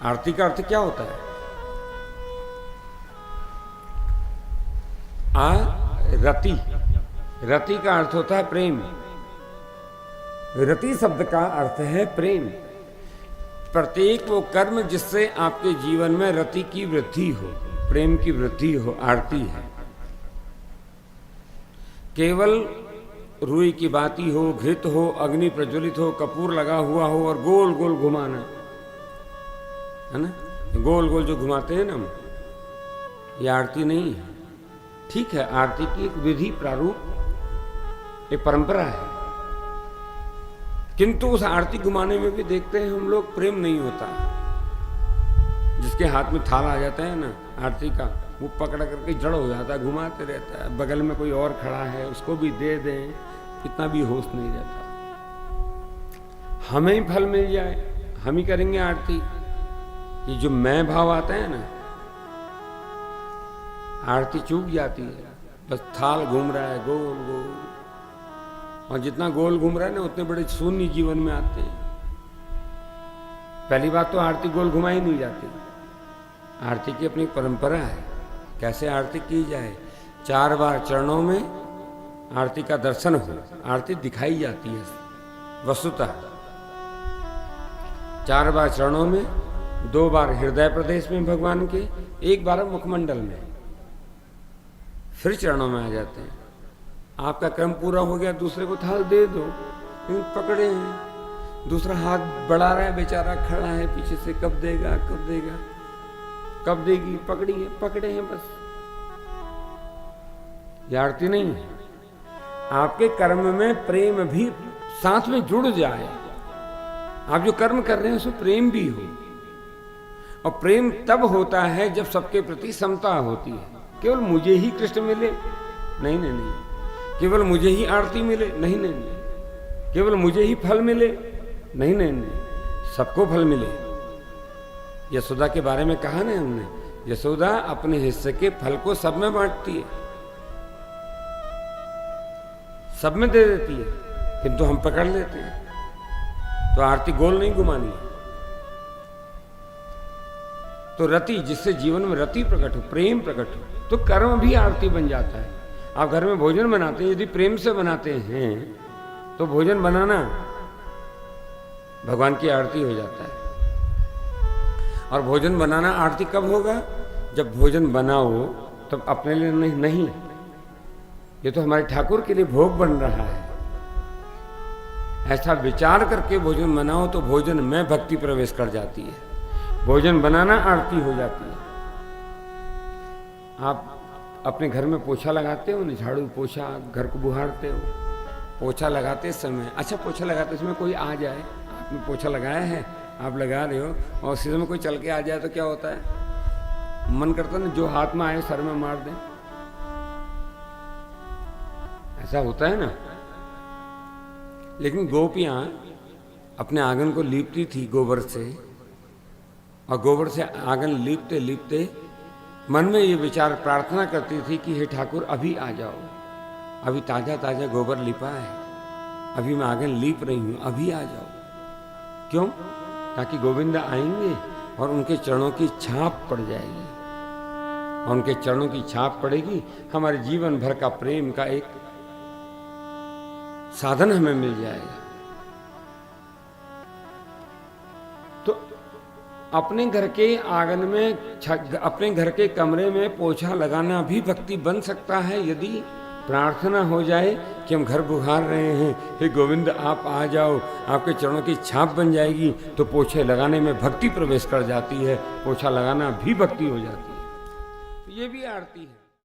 आरती का अर्थ क्या होता है? रति, रति का अर्थ होता है प्रेम। रति शब्द का अर्थ है प्रेम। प्रत्येक वो कर्म जिससे आपके जीवन में रति की वृद्धि हो, प्रेम की वृद्धि हो, आरती है। केवल रुई की बाती हो, घृत हो, अग्नि प्रज्वलित हो, कपूर लगा हुआ हो और गोल गोल घुमाना, है ना, गोल गोल जो घुमाते हैं ना हम, ये आरती नहीं है। ठीक है, आरती की एक विधि, प्रारूप, एक परंपरा है, किंतु उस आरती घुमाने में भी देखते हैं हम लोग प्रेम नहीं होता। जिसके हाथ में थाल आ जाता है ना आरती का, वो पकड़ करके जड़ हो जाता है, घुमाते रहता है। बगल में कोई और खड़ा है, उसको भी दे दें, इतना भी होश नहीं रहता। हमें ही फल मिल जाए, हम ही करेंगे आरती। ये जो मैं भाव आता है ना, आरती चूक जाती है। बस थाल घूम रहा है गोल गोल, और जितना गोल घूम रहा है ना उतने बड़े शून्य जीवन में आते हैं। पहली बात तो आरती गोल घुमाई नहीं जाती। आरती की अपनी परंपरा है, कैसे आरती की जाए। 4 बार चरणों में आरती का दर्शन हो, आरती दिखाई जाती है वस्तुतः। 4 बार चरणों में, 2 बार हृदय प्रदेश में भगवान के, 1 बार मुखमंडल में, फिर चरणों में आ जाते हैं। आपका क्रम पूरा हो गया, दूसरे को थाल दे दो, लेकिन पकड़े हैं, दूसरा हाथ बढ़ा रहा है, बेचारा खड़ा है पीछे से, कब देगा कब देगा, कब देगी, पकड़ी है, पकड़े हैं बस। ये आरती नहीं है। आपके कर्म में प्रेम भी साथ में जुड़ जाए। आप जो कर्म कर रहे हैं उसमें प्रेम भी हो, और प्रेम तब होता है जब सबके प्रति समता होती है। केवल मुझे ही कृष्ण मिले, नहीं नहीं नहीं, केवल मुझे ही आरती मिले, नहीं नहीं नहीं, केवल मुझे ही फल मिले, नहीं नहीं नहीं, सबको फल मिले। यशोदा के बारे में कहा ना हमने, यशोदा अपने हिस्से के फल को सब में बांटती है, सब में दे देती है, किंतु हम पकड़ लेते हैं। तो आरती गोल नहीं घुमानी है। तो रति, जिससे जीवन में रति प्रकट हो, प्रेम प्रकट हो, तो कर्म भी आरती बन जाता है। आप घर में भोजन बनाते हैं, यदि प्रेम से बनाते हैं तो भोजन बनाना भगवान की आरती हो जाता है। और भोजन बनाना आरती कब होगा? जब भोजन बनाओ तब अपने लिए नहीं, ये तो हमारे ठाकुर के लिए भोग बन रहा है, ऐसा विचार करके भोजन बनाओ तो भोजन में भक्ति प्रवेश कर जाती है। भोजन बनाना आरती हो जाती है। आप अपने घर में पोछा लगाते हो ना, झाड़ू पोछा, घर को बुहारते हो, पोछा लगाते समय, अच्छा पोछा लगाते समय कोई आ जाए, आपने पोछा लगाया है, आप लगा रहे हो, और उसी समय कोई चल के आ जाए तो क्या होता है? मन करता है ना जो हाथ में आए सर में मार दें, ऐसा होता है ना। लेकिन गोपियां अपने आंगन को लीपती थी गोबर से, और गोबर से आंगन लीपते लीपते मन में ये विचार प्रार्थना करती थी कि हे ठाकुर अभी आ जाओ, अभी ताजा ताजा गोबर लिपा है, अभी मैं आंगन लीप रही हूं, अभी आ जाओ। क्यों? ताकि गोविंद आएंगे और उनके चरणों की छाप पड़ जाएगी, और उनके चरणों की छाप पड़ेगी, हमारे जीवन भर का प्रेम का एक साधन हमें मिल जाएगा। तो अपने घर के आंगन में, अपने घर के कमरे में पोछा लगाना भी भक्ति बन सकता है, यदि प्रार्थना हो जाए कि हम घर बुहार रहे हैं, हे गोविंद आप आ जाओ, आपके चरणों की छाप बन जाएगी, तो पोछे लगाने में भक्ति प्रवेश कर जाती है, पोछा लगाना भी भक्ति हो जाती है। तो ये भी आरती है।